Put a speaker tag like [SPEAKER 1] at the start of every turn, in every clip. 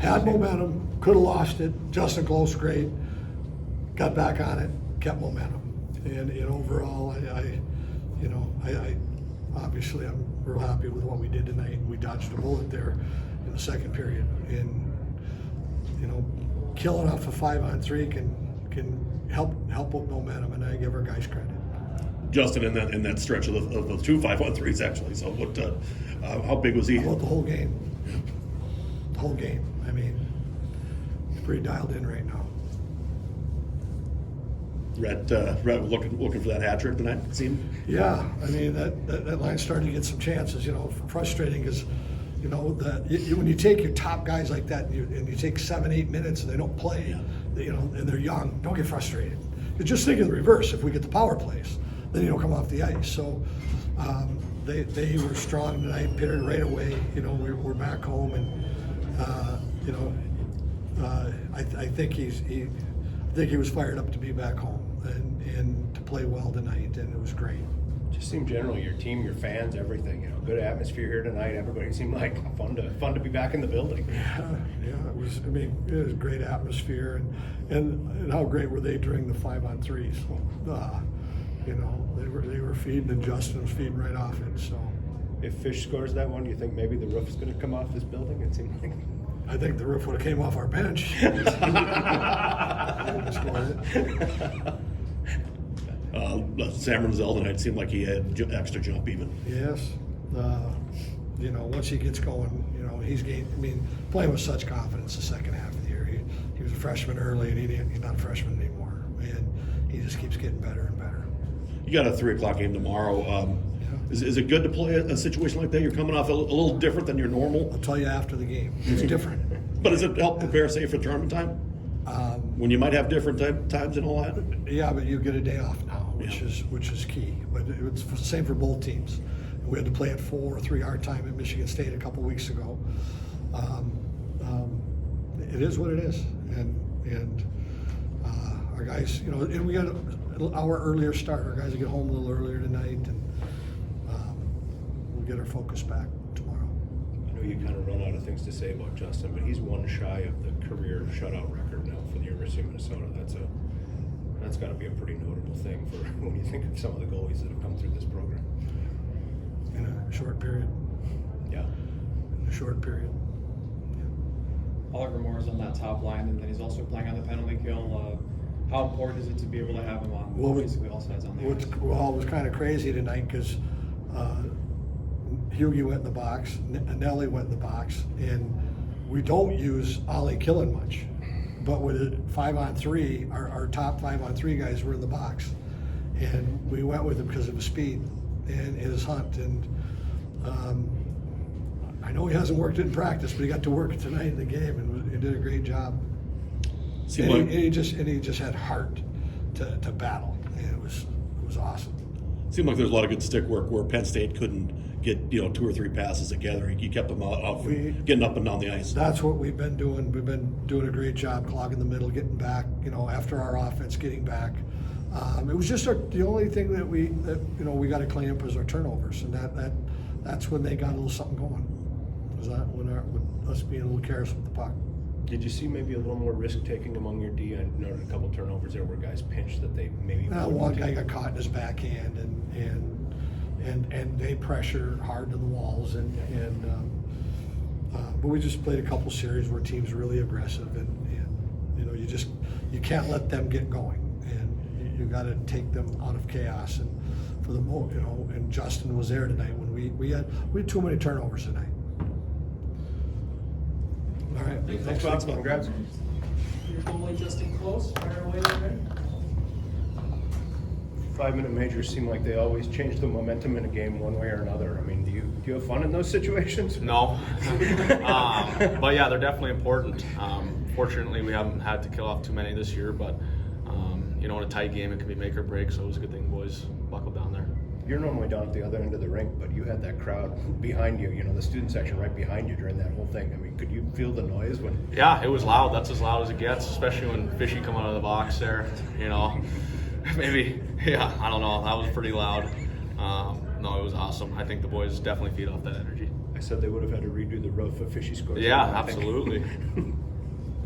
[SPEAKER 1] Had momentum, could have lost it. Justen close, great. Got back on it, kept momentum. And overall, I obviously I'm real happy with what we did tonight. We dodged a bullet there in the second period. And, killing off a 5-on-3 can help with momentum, and I give our guys credit.
[SPEAKER 2] Justen in that stretch of the 2 5-on-3s actually. So what? How big was he?
[SPEAKER 1] About the whole game. The whole game. I mean, he's pretty dialed in right now.
[SPEAKER 2] Rhett looking for that hat trick tonight, it seemed.
[SPEAKER 1] Yeah, I mean that line started to get some chances. Frustrating because when you take your top guys like that and you take 7-8 minutes and they don't play, and they're young, don't get frustrated. You just think of the reverse. If we get the power plays, then you don't come off the ice. So they were strong tonight. Pitted right away. We're back home, and I think he was fired up to be back home and to play well tonight, and it was great.
[SPEAKER 3] Just seemed generally your team, your fans, everything. Good atmosphere here tonight. Everybody seemed like fun to be back in the building.
[SPEAKER 1] Yeah, it was. I mean, it was a great atmosphere, and how great were they during the 5-on-3s? They were feeding, and Justen was feeding right off it. So,
[SPEAKER 3] if Fish scores that one, do you think maybe the roof is going to come off this building? It seemed like.
[SPEAKER 1] I think the roof would have came off our bench.
[SPEAKER 2] Sam Renzel tonight seemed like he had extra jump even.
[SPEAKER 1] Yes. Once he gets going, he's gained. I mean, playing with such confidence the second half of the year. He was a freshman early, and he's not a freshman anymore. And he just keeps getting better and better.
[SPEAKER 2] You got a 3:00 game tomorrow. Is it good to play a situation like that? You're coming off a little different than your normal.
[SPEAKER 1] I'll tell you after the game. It's different.
[SPEAKER 2] But does it help prepare, say, for tournament time? When you might have different times and all that?
[SPEAKER 1] Yeah, but you get a day off now, which is key. But it's the same for both teams. We had to play at 4 or 3 our time at Michigan State a couple weeks ago. It is what it is, and our guys, and we got an hour earlier start. Our guys will get home a little earlier tonight, and we'll get our focus back tomorrow.
[SPEAKER 3] I know you kind of run out of things to say about Justen, but he's one shy of the career shutout record now for the University of Minnesota. That's got to be a pretty notable thing for when you think of some of the goalies that have come through this program.
[SPEAKER 1] In a short period.
[SPEAKER 3] Yeah.
[SPEAKER 1] In a short period.
[SPEAKER 4] Oliver Moore's on that top line, and then he's also playing on the penalty kill. How important is it to be able to have him on basically all sides on the ice?
[SPEAKER 1] Well, it was kind of crazy tonight because Hughie went in the box, Nelly went in the box, and we don't use Ollie Killen much. But with a 5-on-3, our top 5-on-3 guys were in the box. And we went with him because of his speed and his hunt. And I know he hasn't worked it in practice, but he got to work it tonight in the game, and he did a great job. And he just had heart to battle. And it was awesome.
[SPEAKER 2] Seemed like there's a lot of good stick work where Penn State couldn't get 2 or 3 passes together. You kept them out from getting up and down the ice.
[SPEAKER 1] That's what we've been doing. We've been doing a great job clogging the middle, getting back. After our offense, getting back. It was just the only thing that we got to clean up was our turnovers, and that's when they got a little something going. Was that with us being a little careless with the puck.
[SPEAKER 3] Did you see maybe a little more risk taking among your D? I noted a couple turnovers there where guys pinched that they maybe.
[SPEAKER 1] One guy got caught in his backhand, and they pressure hard to the walls, but we just played a couple series where teams are really aggressive, and you can't let them get going, and you got to take them out of chaos, and for the and Justen was there tonight when we had too many turnovers tonight. All right.
[SPEAKER 3] Thanks, Bob. Congrats.
[SPEAKER 5] Your goalie Justen close, fire away already.
[SPEAKER 3] 5-minute majors seem like they always change the momentum in a game one way or another. I mean, do you have fun in those situations?
[SPEAKER 6] No, but yeah, they're definitely important. Fortunately, we haven't had to kill off too many this year, but in a tight game, it can be make or break. So it was a good thing, boys, buckled down there.
[SPEAKER 3] You're normally down at the other end of the rink, but you had that crowd behind you, the student section right behind you during that whole thing. I mean, could you feel the noise when?
[SPEAKER 6] Yeah, it was loud. That's as loud as it gets, especially when Fishy come out of the box there, Maybe, yeah, I don't know. That was pretty loud. No, it was awesome. I think the boys definitely feed off that energy.
[SPEAKER 3] I said they would have had to redo the roof if Fishy scored.
[SPEAKER 6] Yeah,
[SPEAKER 3] I think.
[SPEAKER 6] absolutely.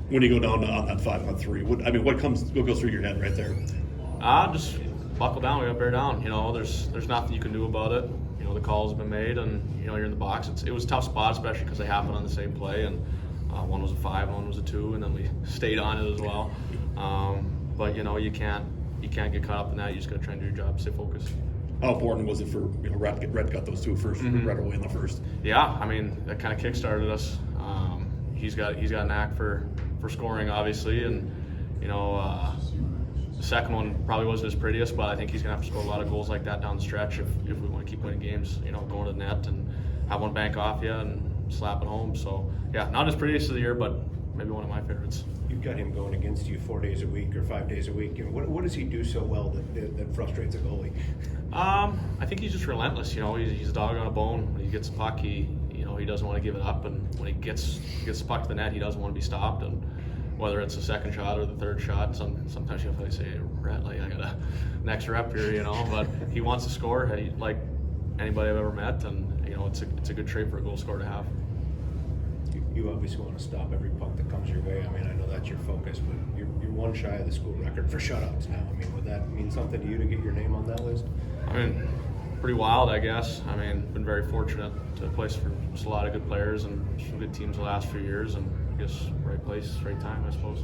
[SPEAKER 2] When you go down on that 5-on-3, what goes through your head right there?
[SPEAKER 6] Just buckle down. We got to bear down. You know, there's nothing you can do about it. You know, the call's been made, and you know you're in the box. It was a tough spot, especially because they happened on the same play, and one was a 5, one was a 2, and then we stayed on it as well. But you know, you can't get caught up in that. You just got to try and do your job, stay focused.
[SPEAKER 2] How important was it for Rhett got those 2 first right away in the first?
[SPEAKER 6] Yeah, I mean that kind of kick-started us. He's got a knack for scoring, obviously, and you know the second one probably wasn't as prettiest, but I think he's gonna have to score a lot of goals like that down the stretch if we want to keep winning games. You know, going to the net and have one bank off you and slap it home. So yeah, not as prettiest of the year, but maybe one of my favorites.
[SPEAKER 3] You've got him going against you 4 days a week or 5 days a week. And what does he do so well that frustrates a goalie?
[SPEAKER 6] I think he's just relentless. You know, he's a dog on a bone. When he gets the puck, he doesn't want to give it up, and when he gets the puck to the net, he doesn't want to be stopped. And whether it's the second shot or the third shot, sometimes you'll probably say, Rhett, like I got a next rep here, you know. But he wants to score, like anybody I've ever met, and you know it's a good trait for a goal scorer to have.
[SPEAKER 3] You obviously want to stop every puck that comes your way. I mean, I know that's your focus, but you're one shy of the school record for shutouts now. I mean, would that mean something to you to get your name on that list?
[SPEAKER 6] I mean, pretty wild, I guess. I mean, been very fortunate to play for just a lot of good players and some good teams the last few years, and I guess right place, right time, I suppose.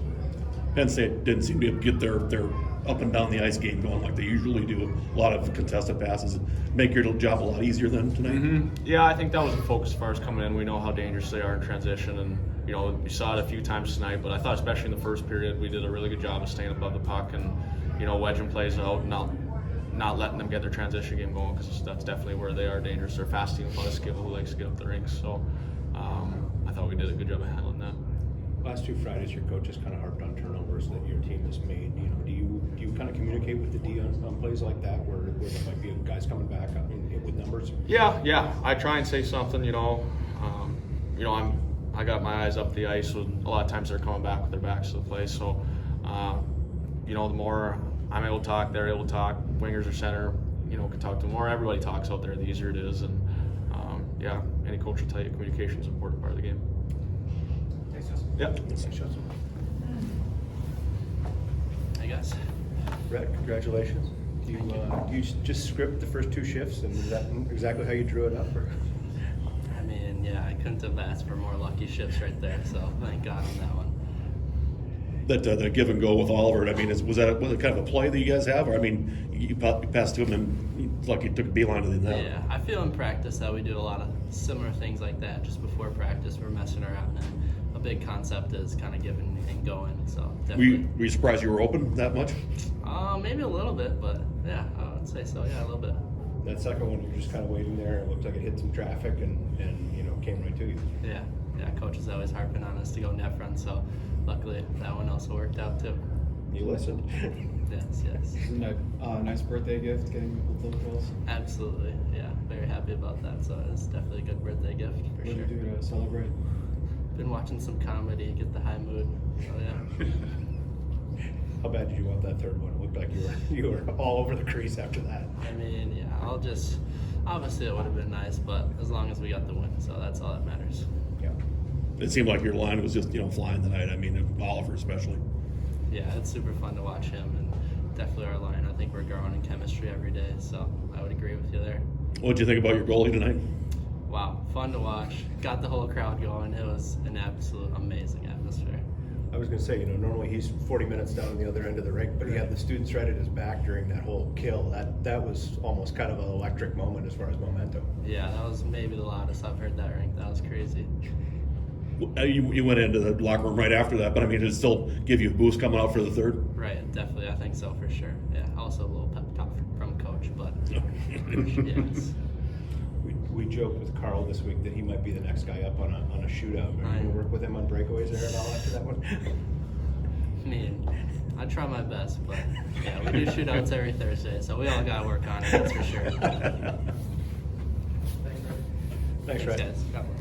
[SPEAKER 2] Penn State didn't seem to be able to get their up and down the ice game going like they usually do. A lot of contested passes make your job a lot easier than tonight.
[SPEAKER 6] Mm-hmm. Yeah, I think that was the focus as far as coming in. We know how dangerous they are in transition, and you know we saw it a few times tonight. But I thought, especially in the first period, we did a really good job of staying above the puck and you know wedging plays out, not letting them get their transition game going, because that's definitely where they are dangerous. They're a fast team, a lot of skill, who likes to get up the rinks. So I thought we did a good job of handling that.
[SPEAKER 3] Last 2 Fridays, your coach has kind of harped on turnovers that your team has made. You know, do you kind of communicate with the D on plays like that, where there might be guys coming back with numbers?
[SPEAKER 6] Yeah. I try and say something. You know, I got my eyes up the ice. So a lot of times they're coming back with their backs to the play. So, you know, the more I'm able to talk, they're able to talk. Wingers or center, you know, can talk to them. The more everybody talks out there, the easier it is. And yeah, any coach will tell you communication is an important part of the game.
[SPEAKER 4] Thanks, Justin.
[SPEAKER 6] Yep.
[SPEAKER 3] Thanks, Justen.
[SPEAKER 7] I guess.
[SPEAKER 3] Rhett, congratulations. Do you just script the first 2 shifts, and is that exactly how you drew it up? Or?
[SPEAKER 7] I mean, yeah, I couldn't have asked for more lucky shifts right there, so thank God on that one.
[SPEAKER 2] That the give and go with Oliver. I mean, was that kind of a play that you guys have, or I mean, you passed to him and it's like you took a beeline to the net?
[SPEAKER 7] Yeah, I feel in practice that we do a lot of similar things like that. Just before practice, we're messing around, and a big concept is kind of giving and going. So definitely.
[SPEAKER 2] Were you surprised you were open that much?
[SPEAKER 7] Maybe a little bit, but yeah, I would say so. Yeah, a little bit.
[SPEAKER 3] That second one, you're just kind of waiting there. It looked like it hit some traffic and you know came right to you.
[SPEAKER 7] Yeah. Coach is always harping on us to go net front, so luckily that one also worked out too.
[SPEAKER 3] You listened.
[SPEAKER 7] Yes.
[SPEAKER 4] Isn't it a nice birthday gift getting both those goals?
[SPEAKER 7] Absolutely. Yeah, very happy about that. So it's definitely a good birthday gift for
[SPEAKER 4] What
[SPEAKER 7] sure.
[SPEAKER 4] did you do to celebrate?
[SPEAKER 7] Been watching some comedy, get the high mood. So yeah.
[SPEAKER 3] How bad did you want that third one? It looked like you were all over the crease after that.
[SPEAKER 7] I mean, yeah, obviously it would have been nice, but as long as we got the win, so that's all that matters.
[SPEAKER 3] Yeah.
[SPEAKER 2] It seemed like your line was just flying tonight. I mean, Oliver especially.
[SPEAKER 7] Yeah, it's super fun to watch him, and definitely our line. I think we're growing in chemistry every day, so I would agree with you there.
[SPEAKER 2] What did you think about your goalie tonight?
[SPEAKER 7] Wow, fun to watch. Got the whole crowd going. It was an absolute amazing atmosphere.
[SPEAKER 3] I was going to say, normally he's 40 minutes down the other end of the rink, but he had the students right at his back during that whole kill. That was almost kind of an electric moment as far as momentum.
[SPEAKER 7] Yeah, that was maybe the loudest I've heard that rink. That was crazy.
[SPEAKER 2] You went into the locker room right after that, but I mean, did it still give you a boost coming out for the third?
[SPEAKER 7] Right, definitely. I think so for sure. Yeah, also a little pep talk from Coach, but yes.
[SPEAKER 3] We joked with Carl this week that he might be the next guy up on a shootout. Are you going to work with him on breakaways there and all after that one?
[SPEAKER 7] I mean, I try my best, but yeah, we do shootouts every Thursday, so we all got to work on it, that's for sure.
[SPEAKER 3] Thanks, Rhett.
[SPEAKER 7] Thanks, guys. God bless.